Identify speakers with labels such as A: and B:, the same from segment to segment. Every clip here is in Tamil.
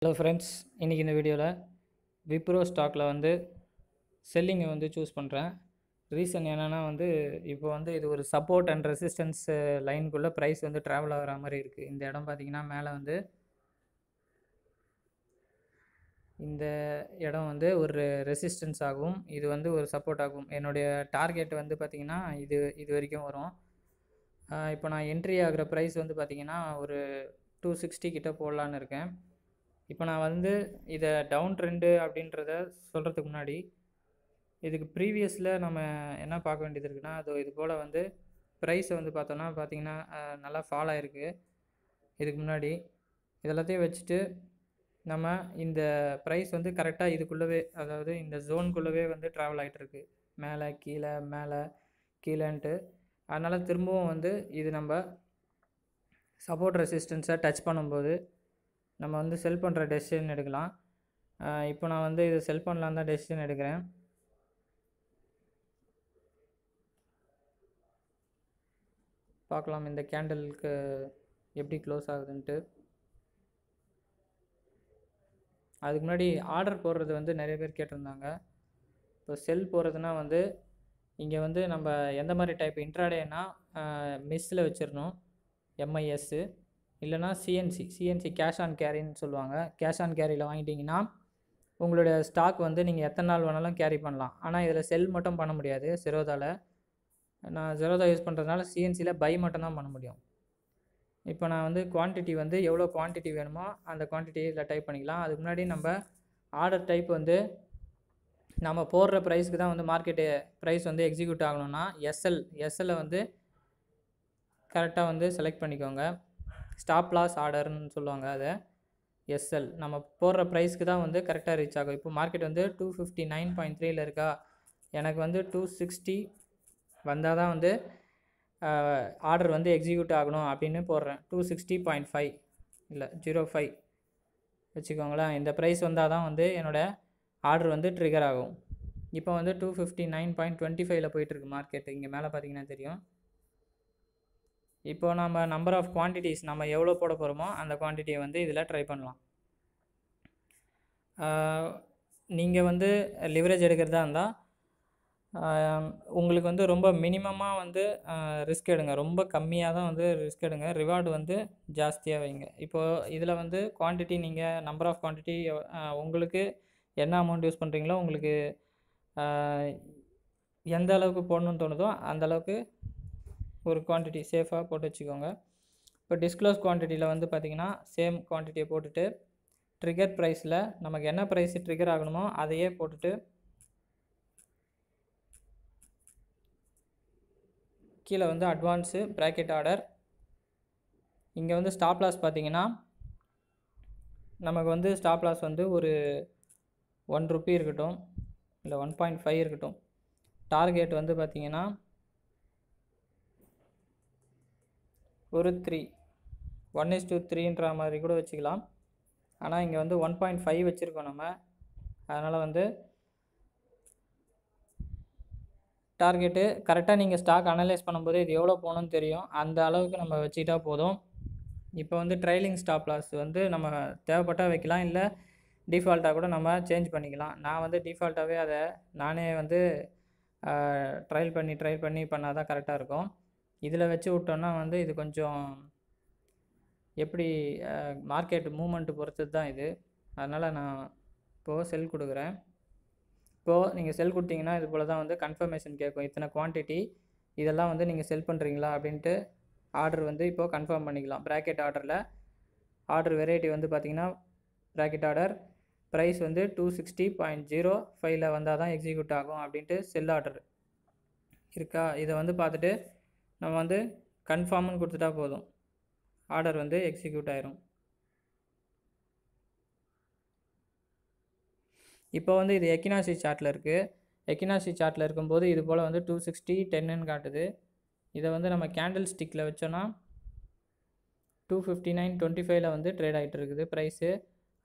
A: ஹலோ ஃப்ரெண்ட்ஸ், இன்றைக்கி இந்த வீடியோவில் விப்ரோ ஸ்டாக்கில் வந்து செல்லிங்கை வந்து சூஸ் பண்ணுறேன். ரீசன் என்னென்னா இப்போ இது ஒரு சப்போர்ட் அண்ட் ரெசிஸ்டன்ஸ் லைனுக்குள்ளே ப்ரைஸ் வந்து ட்ராவல் ஆகிற மாதிரி இருக்குது. இந்த இடம் பார்த்திங்கன்னா மேலே இந்த இடம் ஒரு ரெசிஸ்டன்ஸ் ஆகும், இது ஒரு சப்போர்ட் ஆகும். என்னுடைய டார்கெட் பார்த்திங்கன்னா இது வரைக்கும் வரும். இப்போ நான் என்ட்ரி ஆகிற ப்ரைஸ் பார்த்திங்கன்னா ஒரு 260 கிட்ட போடலான்னு இருக்கேன். இப்போ நான் இதை டவுன் ட்ரெண்டு அப்படின்றத சொல்கிறதுக்கு முன்னாடி இதுக்கு ப்ரீவியஸில் நம்ம என்ன பார்க்க வேண்டியது இருக்குன்னா, இது போல் ப்ரைஸை பார்த்தோன்னா பார்த்திங்கன்னா நல்லா ஃபால் ஆகிருக்கு. இதுக்கு முன்னாடி இதெல்லாத்தையும் வச்சுட்டு நம்ம இந்த ப்ரைஸ் கரெக்டாக இதுக்குள்ளவே, அதாவது இந்த ஜோனுக்குள்ளவே ட்ராவல் ஆகிட்டுருக்கு, மேலே கீழே மேலே கீழேன்ட்டு. அதனால் திரும்பவும் இது நம்ம சப்போர்ட் ரெசிஸ்டன்ஸை டச் பண்ணும்போது நம்ம செல் பண்ணுற டெசிஷன் எடுக்கலாம். இப்போ நான் இதை செல் பண்ணலாம் தான் டெசிஷன் எடுக்கிறேன். பார்க்கலாம் இந்த கேண்டலுக்கு எப்படி க்ளோஸ் ஆகுதுன்ட்டு. அதுக்கு முன்னாடி ஆர்டர் போடுறது நிறைய பேர் கேட்டிருந்தாங்க. இப்போ செல் போடுறதுனா இங்கே நம்ம எந்த மாதிரி டைப் இன்ட்ராடேனா மிஸ்ஸில் வச்சிடணும், எம்ஐஎஸ்ஸு, இல்லைனா சிஎன்சி கேஷ் ஆன் கேரின்னு சொல்லுவாங்க. கேஷ் ஆன் கேரியில் வாங்கிட்டிங்கன்னா உங்களுடைய ஸ்டாக் நீங்கள் எத்தனை நாள் வேணாலும் கேரி பண்ணலாம். ஆனால் இதில் செல் மட்டும் பண்ண முடியாது. ஜெரோதாவில் நான் ஜெரோதா யூஸ் பண்ணுறதுனால சிஎன்சியில் பை மட்டும்தான் பண்ண முடியும். இப்போ நான் குவான்டிட்டி எவ்வளோ குவான்டிட்டி வேணுமோ அந்த குவான்டிட்டி இதில் டைப் பண்ணிக்கலாம். அதுக்கு முன்னாடி நம்ம ஆர்டர் டைப் நம்ம போடுற ப்ரைஸ்க்கு தான் மார்க்கெட்டு ப்ரைஸ் எக்ஸிக்யூட் ஆகணும்னா எஸ்எல்லை கரெக்டாக செலக்ட் பண்ணிக்கோங்க. ஸ்டாப் லாஸ் ஆர்டர்னு சொல்லுவாங்க. அதை எஸ்எல் நம்ம போடுற ப்ரைஸ்க்கு தான் கரெக்டாக ரீச் ஆகும். இப்போ மார்க்கெட் 259.3 இருக்கா, எனக்கு 260 வந்தால் தான் ஆர்டர் எக்ஸிக்யூட் ஆகணும் அப்படின்னு போடுறேன். 260.5 இல்லை 05 வச்சுக்கோங்களேன். இந்த ப்ரைஸ் வந்தால் தான் என்னோடய ஆர்டர் ட்ரிகர் ஆகும். இப்போ 259.25 போயிட்டுருக்கு மார்க்கெட்டு. இங்கே மேலே பார்த்தீங்கன்னா தெரியும். இப்போ நம்ம நம்பர் ஆஃப் குவான்டிட்டிஸ் நம்ம எவ்வளோ போட போகிறோமோ அந்த குவான்டிட்டியை இதில் ட்ரை பண்ணலாம். நீங்கள் லிவரேஜ் எடுக்கிறதா இருந்தால் உங்களுக்கு ரொம்ப மினிமமாக ரிஸ்க் எடுங்க. ரொம்ப கம்மியாக தான் ரிஸ்க் எடுங்க. ரிவார்டு ஜாஸ்தியாக வைங்க. இப்போது இதில் குவான்டிட்டி நீங்கள் நம்பர் ஆஃப் குவான்டிட்டி உங்களுக்கு என்ன அமௌண்ட் யூஸ் பண்ணுறீங்களோ, உங்களுக்கு எந்த அளவுக்கு போடணும்னு தோணுதோ அந்தளவுக்கு ஒரு குவான்டிட்டி சேஃபாக போட்டு வச்சுக்கோங்க. இப்போ டிஸ்க்ளோஸ் குவான்டிட்டியில் பார்த்திங்கன்னா சேம் குவான்டிட்டியை போட்டுட்டு ட்ரிகர் ப்ரைஸில் நமக்கு என்ன ப்ரைஸ் ட்ரிகர் ஆகணுமோ அதையே போட்டுட்டு கீழே அட்வான்ஸு ப்ராக்கெட் ஆர்டர். இங்கே ஸ்டாப் லாஸ் பார்த்திங்கன்னா நமக்கு ஸ்டாப் லாஸ் ஒரு 1 ரூபி இருக்கட்டும், இல்லை 1.5 இருக்கட்டும். டார்கெட் பார்த்திங்கன்னா ஒரு 3 1:3ன்ற மாதிரி கூட வச்சுக்கலாம். ஆனால் இங்கே 1.5 வச்சுருக்கோம் நம்ம. அதனால் டார்கெட்டு கரெக்டாக நீங்கள் ஸ்டாக் அனலைஸ் பண்ணும்போது இது எவ்வளோ போகணுன்னு தெரியும். அந்த அளவுக்கு நம்ம வச்சுக்கிட்டா போதும். இப்போ ட்ரைலிங் ஸ்டாப் லாஸ் நம்ம தேவைப்பட்டால் வைக்கலாம், இல்லை டிஃபால்ட்டாக கூட நம்ம சேஞ்ச் பண்ணிக்கலாம். நான் டிஃபால்ட்டாகவே அதை நானே ட்ரையல் பண்ணி பண்ணால் தான் கரெக்டாக இருக்கும். இதில் வச்சு விட்டோன்னா இது கொஞ்சம் எப்படி மார்க்கெட் மூமெண்ட்டு பொறுத்தது தான் இது. அதனால் நான் இப்போது செல் கொடுக்குறேன். இப்போது நீங்கள் செல் கொடுத்தீங்கன்னா இது போல் தான் கன்ஃபர்மேஷன் கேட்கும். இத்தனை குவான்டிட்டி இதெல்லாம் நீங்கள் செல் பண்ணுறீங்களா அப்படின்ட்டு ஆர்டர் இப்போது கன்ஃபார்ம் பண்ணிக்கலாம். ப்ராக்கெட் ஆர்டரில் ஆர்டர் வெரைட்டி பார்த்திங்கன்னா ப்ராக்கெட் ஆர்டர் ப்ரைஸ் 260.05 வந்தால் தான் எக்ஸிக்யூட் ஆகும் அப்படின்ட்டு செல் ஆர்டர் இருக்கா. இதை பார்த்துட்டு நம்ம கன்ஃபார்ம்னு கொடுத்துட்டா போதும், ஆர்டர் எக்ஸிக்யூட் ஆயிரும். இப்போ இது எக்கினாசி சார்ட்டில் இருக்குது. எக்கினாசி சார்ட்டில் இருக்கும்போது இது போல் 260.10ன்னு காட்டுது. இதை நம்ம கேண்டில் ஸ்டிக்கில் வச்சோன்னா 259.25 ட்ரேட் ஆகிட்டு இருக்குது ப்ரைஸு.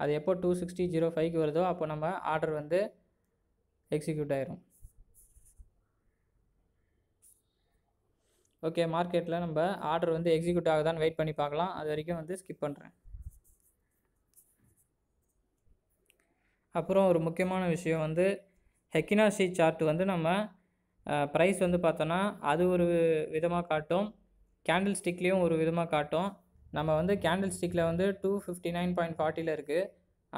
A: அது எப்போ 260.05க்கு வருதோ அப்போ நம்ம ஆர்டர் எக்ஸிக்யூட் ஆயிரும். ஓகே, மார்க்கெட்டில் நம்ம ஆர்டர் எக்ஸிக்யூட் ஆகுதான்னு வெயிட் பண்ணி பார்க்கலாம். அது வரைக்கும் ஸ்கிப் பண்ணுறேன். அப்புறம் ஒரு முக்கியமான விஷயம் வந்து ஹெக்கினாசி சார்ட் வந்து நம்ம ப்ரைஸ் வந்து பார்த்தோன்னா அது ஒரு விதமாக காட்டும், கேண்டில் ஸ்டிக்லேயும் ஒரு விதமாக காட்டும். நம்ம வந்து கேண்டில் ஸ்டிக்கில் வந்து 259.40 இருக்குது.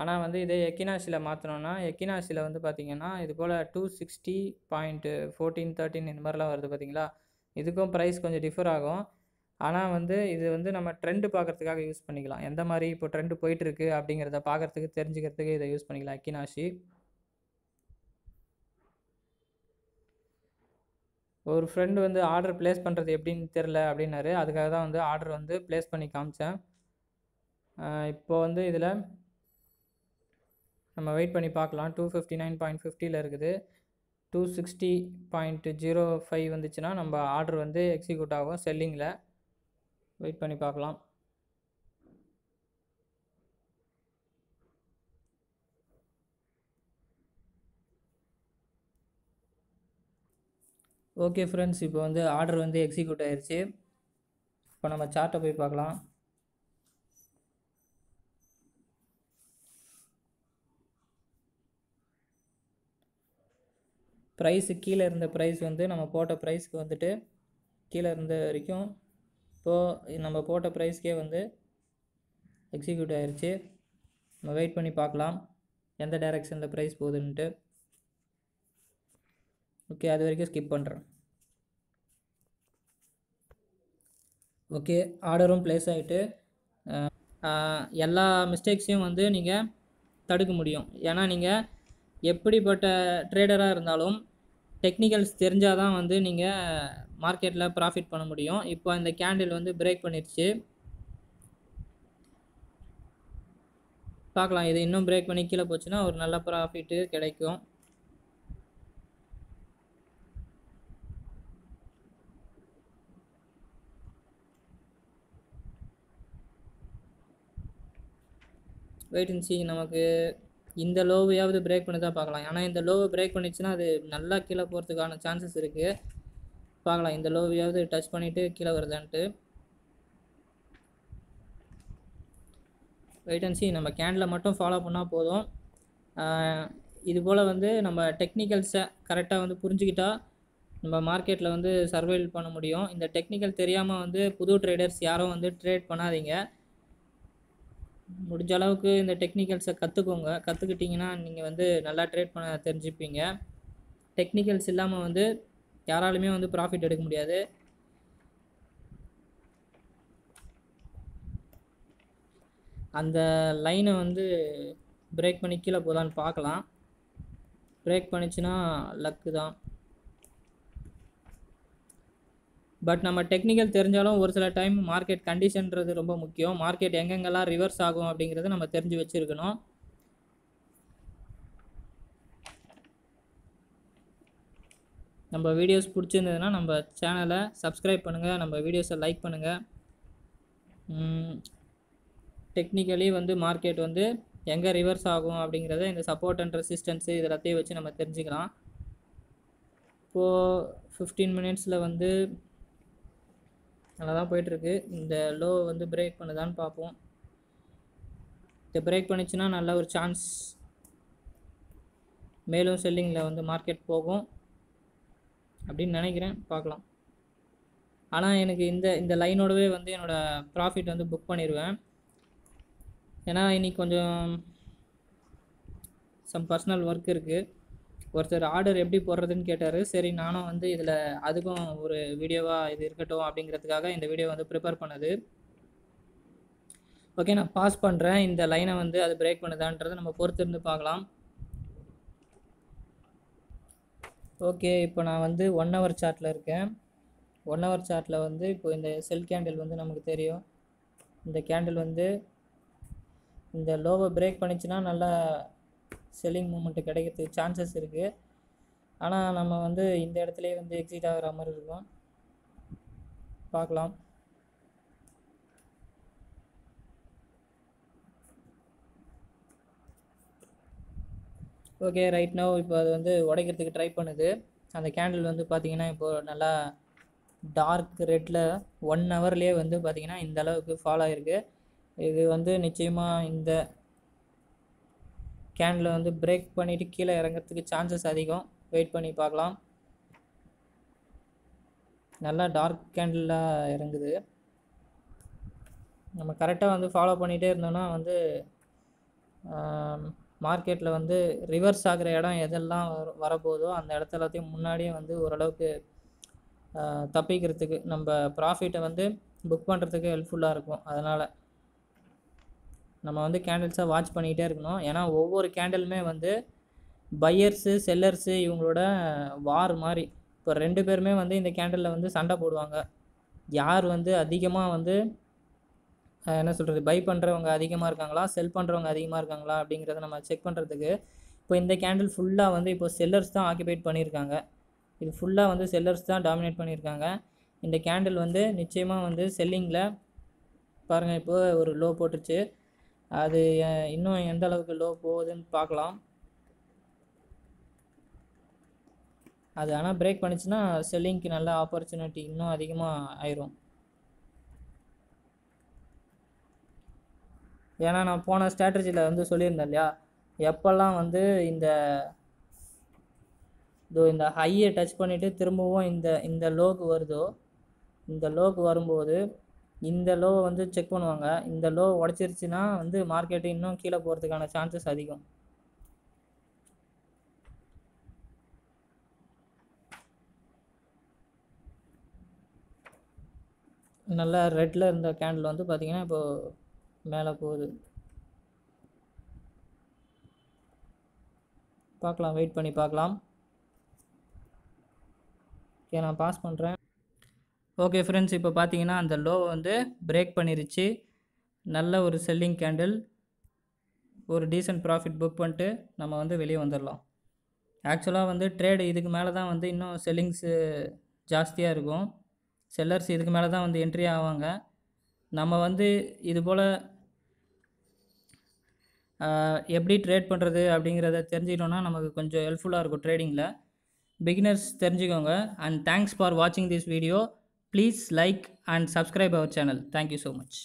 A: ஆனால் வந்து இதே எக்கினாசியில் மாற்றினோன்னா எக்கினாசியில் வந்து பார்த்திங்கன்னா இது போல் 260.1413 இந்த மாதிரிலாம் வருது பார்த்தீங்களா. இதுக்கும் ப்ரைஸ் கொஞ்சம் டிஃபர் ஆகும். ஆனால் வந்து இது வந்து நம்ம ட்ரெண்டு பார்க்குறதுக்காக யூஸ் பண்ணிக்கலாம். எந்த மாதிரி இப்போ ட்ரெண்டு போயிட்டுருக்கு அப்படிங்கிறத பார்க்குறதுக்கு தெரிஞ்சுக்கிறதுக்கு இதை யூஸ் பண்ணிக்கலாம் எக்கினாசி. ஒரு ஃப்ரெண்டு வந்து ஆர்டர் ப்ளேஸ் பண்ணுறது எப்படின்னு தெரில அப்படின்னாரு. அதுக்காக தான் வந்து ஆர்டர் வந்து ப்ளேஸ் பண்ணி காமிச்சேன். இப்போ வந்து இதில் நம்ம வெயிட் பண்ணி பார்க்கலாம். 259.50 இருக்குது. 260.05 வந்துச்சுன்னா நம்ம ஆர்டர் வந்து எக்ஸிக்யூட் ஆகும் செல்லிங்கில். வெயிட் பண்ணி பார்க்கலாம். ஓகே ஃப்ரெண்ட்ஸ், இப்போ வந்து ஆர்டர் வந்து எக்ஸிக்யூட் ஆயிடுச்சு. இப்போ நம்ம சார்ட்டை போய் பார்க்கலாம். ப்ரைஸு கீழே இருந்த ப்ரைஸ் வந்து நம்ம போட்ட ப்ரைஸ்க்கு வந்துட்டு கீழே இருந்த வரைக்கும் இப்போது நம்ம போட்ட ப்ரைஸ்க்கே வந்து எக்ஸிக்யூட் ஆயிடுச்சு. நம்ம வெயிட் பண்ணி பார்க்கலாம் எந்த டைரெக்ஷனில் ப்ரைஸ் போகுதுன்ட்டு. ஓகே, அது வரைக்கும் ஸ்கிப் பண்ணுறேன். ஓகே, ஆர்டரும் ப்ளேஸ் ஆகிட்டு எல்லா மிஸ்டேக்ஸையும் வந்து நீங்கள் தடுக்க முடியும். ஏன்னா நீங்கள் எப்படிப்பட்ட ட்ரேடராக இருந்தாலும் டெக்னிக்கல்ஸ் தெரிஞ்சால் தான் வந்து நீங்கள் மார்க்கெட்டில் ப்ராஃபிட் பண்ண முடியும். இப்போ இந்த கேண்டில் வந்து பிரேக் பண்ணிடுச்சு. பார்க்கலாம், இது இன்னும் பிரேக் பண்ணி கீழே போச்சுன்னா ஒரு நல்ல ப்ராஃபிட்டு கிடைக்கும். வெயிட் அண்ட் சீ. நமக்கு இந்த லோவையாவது பிரேக் பண்ணி தான் பார்க்கலாம். ஆனால் இந்த லோவை பிரேக் பண்ணிச்சுன்னா அது நல்லா கீழே போகிறதுக்கான சான்சஸ் இருக்குது. பார்க்கலாம் இந்த லோவையாவது டச் பண்ணிவிட்டு கீழே வருதான்ட்டு. வெயிட் அண்ட் சீ. நம்ம கேண்டில் மட்டும் ஃபாலோ பண்ணால் போதும். இது போல் வந்து நம்ம டெக்னிக்கல்ஸை கரெக்டாக வந்து புரிஞ்சுக்கிட்டா நம்ம மார்க்கெட்டில் வந்து சர்வைவ் பண்ண முடியும். இந்த டெக்னிக்கல் தெரியாமல் வந்து புது ட்ரேடர்ஸ் யாரும் வந்து ட்ரேட் பண்ணாதீங்க. முடிஞ்ச அளவுக்கு இந்த டெக்னிக்கல்ஸை கற்றுக்கோங்க. கற்றுக்கிட்டிங்கன்னா நீங்கள் வந்து நல்லா ட்ரேட் பண்ண தெரிஞ்சுப்பீங்க. டெக்னிக்கல்ஸ் இல்லாமல் வந்து யாராலுமே வந்து ப்ராஃபிட் எடுக்க முடியாது. அந்த லைனை வந்து பிரேக் பண்ணி கீழே போதான்னு பார்க்கலாம். பிரேக் பண்ணிச்சுன்னா லக்கு தான். பட் நம்ம டெக்னிக்கல் தெரிஞ்சாலும் ஒரு சில டைம் மார்க்கெட் கண்டிஷன்றது ரொம்ப முக்கியம். மார்க்கெட் எங்கெங்கெல்லாம் ரிவர்ஸ் ஆகும் அப்படிங்கிறத நம்ம தெரிஞ்சு வச்சுருக்கணும். நம்ம வீடியோஸ் பிடிச்சிருந்ததுன்னா நம்ம சேனலை சப்ஸ்கிரைப் பண்ணுங்கள், நம்ம வீடியோஸை லைக் பண்ணுங்கள். டெக்னிக்கலி வந்து மார்க்கெட் வந்து எங்கே ரிவர்ஸ் ஆகும் அப்படிங்கிறத இந்த சப்போர்ட் அண்ட் ரெசிஸ்டன்ஸு இது எல்லாத்தையும் வச்சு நம்ம தெரிஞ்சுக்கலாம். இப்போது 15 மினிட்ஸில் வந்து நல்லா தான் போயிட்டுருக்கு. இந்த லோ வந்து பிரேக் பண்ணுதான்னு பார்ப்போம். இதை பிரேக் பண்ணிச்சுன்னா நல்ல ஒரு சான்ஸ் மேலும் செல்லிங்கில் வந்து மார்க்கெட் போகும் அப்படின்னு நினைக்கிறேன். பார்க்கலாம். ஆனால் எனக்கு இந்த லைனோடவே வந்து என்னோடய ப்ராஃபிட் வந்து புக் பண்ணிடுவேன். ஏன்னா இன்றைக்கி கொஞ்சம் சம் பர்சனல் ஒர்க் இருக்குது. ஒருத்தர் ஆர்டர் எப்படி போடுறதுன்னு கேட்டார். சரி, நானும் வந்து இதில் அதுக்கும் ஒரு வீடியோவாக இது இருக்கட்டும் அப்படிங்கிறதுக்காக இந்த வீடியோ வந்து ப்ரிப்பேர் பண்ணது. ஓகே, நான் பாஸ் பண்ணுறேன். இந்த லைனை வந்து அது பிரேக் பண்ணுதான்றதை நம்ம பொறுத்து இருந்து பார்க்கலாம். ஓகே, இப்போ நான் வந்து 1 ஹவர் சார்ட்டில் இருக்கேன். 1 ஹவர் சார்ட்டில் வந்து இப்போ இந்த செல் கேண்டில் வந்து நமக்கு தெரியும். இந்த கேண்டில் வந்து இந்த லோவை பிரேக் பண்ணிச்சுன்னா நல்லா செல்லிங் மூமெண்ட்டு கிடைக்கிறதுக்கு சான்சஸ் இருக்குது. ஆனால் நம்ம வந்து இந்த இடத்துலையே வந்து எக்ஸிட் ஆகிற மாதிரி இருக்கும். பார்க்கலாம். ஓகே, ரைட் நவ் இப்போ அது வந்து உடைக்கிறதுக்கு ட்ரை பண்ணுது. அந்த கேண்டில் வந்து பார்த்திங்கன்னா இப்போது நல்லா டார்க் ரெட்டில் 1 ஹவர்லேயே வந்து பார்த்திங்கன்னா இந்த அளவுக்கு ஃபால் ஆகிருக்கு. இது வந்து நிச்சயமாக கேண்டில் வந்து பிரேக் பண்ணிவிட்டு கீழே இறங்கிறதுக்கு சான்சஸ் அதிகம். வெயிட் பண்ணி பார்க்கலாம். நல்லா டார்க் கேண்டிலாக இறங்குது. நம்ம கரெக்டாக வந்து ஃபாலோ பண்ணிகிட்டே இருந்தோம்னா வந்து மார்க்கெட்டில் வந்து ரிவர்ஸ் ஆகிற இடம் எதெல்லாம் வரப்போதோ அந்த இடத்த எல்லாத்தையும் முன்னாடியே வந்து ஓரளவுக்கு தப்பிக்கிறதுக்கு நம்ம ப்ராஃபிட்டை வந்து புக் பண்ணுறதுக்கு ஹெல்ப்ஃபுல்லாக இருக்கும். அதனால் நம்ம வந்து கேண்டில்ஸை வாட்ச் பண்ணிக்கிட்டே இருக்கணும். ஏன்னா ஒவ்வொரு கேண்டிலுமே வந்து பையர்ஸு செல்லர்ஸு இவங்களோட வார் மாதிரி. இப்போ 2 பேருமே வந்து இந்த கேண்டலில் வந்து சண்டை போடுவாங்க. யார் வந்து அதிகமாக வந்து என்ன சொல்கிறது, பை பண்ணுறவங்க அதிகமாக இருக்காங்களா, செல் பண்ணுறவங்க அதிகமாக இருக்காங்களா அப்படிங்கிறத நம்ம செக் பண்ணுறதுக்கு இப்போ இந்த கேண்டில் ஃபுல்லாக வந்து இப்போ செல்லர்ஸ் தான் ஆக்கிபைட் பண்ணியிருக்காங்க. இது ஃபுல்லாக வந்து செல்லர்ஸ் தான் டாமினேட் பண்ணியிருக்காங்க. இந்த கேண்டில் வந்து நிச்சயமாக வந்து செல்லிங்கில் பாருங்கள். இப்போ ஒரு லோ போட்டுருச்சு. அது இன்னும் எந்த அளவுக்கு லோ போகுதுன்னு பார்க்கலாம். அது ஆனால் பிரேக் பண்ணிச்சுன்னா செல்லிங்க்கு நல்ல ஆப்பர்ச்சுனிட்டி இன்னும் அதிகமாக ஆயிரும். ஏன்னா நான் போன ஸ்ட்ராட்டஜியில் வந்து சொல்லியிருந்தேன் இல்லையா, எப்போல்லாம் வந்து இந்த ஹையை டச் பண்ணிவிட்டு திரும்பவும் இந்த லோக்கு வருதோ, இந்த லோக்கு வரும்போது இந்த லோவை வந்து செக் பண்ணுவாங்க. இந்த லோ உடச்சிருச்சுன்னா வந்து மார்க்கெட்டு இன்னும் கீழே போகிறதுக்கான சான்சஸ் அதிகம். நல்லா ரெட்டில் இருந்த கேண்டில் வந்து பார்த்திங்கன்னா இப்போது மேலே போகுது. பார்க்கலாம், வெயிட் பண்ணி பார்க்கலாம். ஓகே, நான் பாஸ் பண்ணுறேன். ஓகே ஃப்ரெண்ட்ஸ், இப்போ பார்த்தீங்கன்னா அந்த லோ வந்து பிரேக் பண்ணிருச்சு. நல்ல ஒரு செல்லிங் கேண்டில். ஒரு டீசென்ட் ப்ராஃபிட் புக் பண்ணிட்டு நம்ம வந்து வெளியே வந்துடலாம். ஆக்சுவலாக வந்து ட்ரேடு இதுக்கு மேலே தான் வந்து இன்னும் செல்லிங்ஸு ஜாஸ்தியாக இருக்கும். செல்லர்ஸ் இதுக்கு மேலே தான் வந்து என்ட்ரி ஆவாங்க. நம்ம வந்து இது போல் எப்படி ட்ரேட் பண்ணுறது அப்படிங்கிறத தெரிஞ்சுக்கிட்டோன்னா நமக்கு கொஞ்சம் ஹெல்ப்ஃபுல்லாக இருக்கும் ட்ரேடிங்கில். பிகினர்ஸ் தெரிஞ்சுக்கோங்க. அண்ட் தேங்க்ஸ் ஃபார் வாட்சிங் this video. Please like and subscribe our channel. Thank you so much.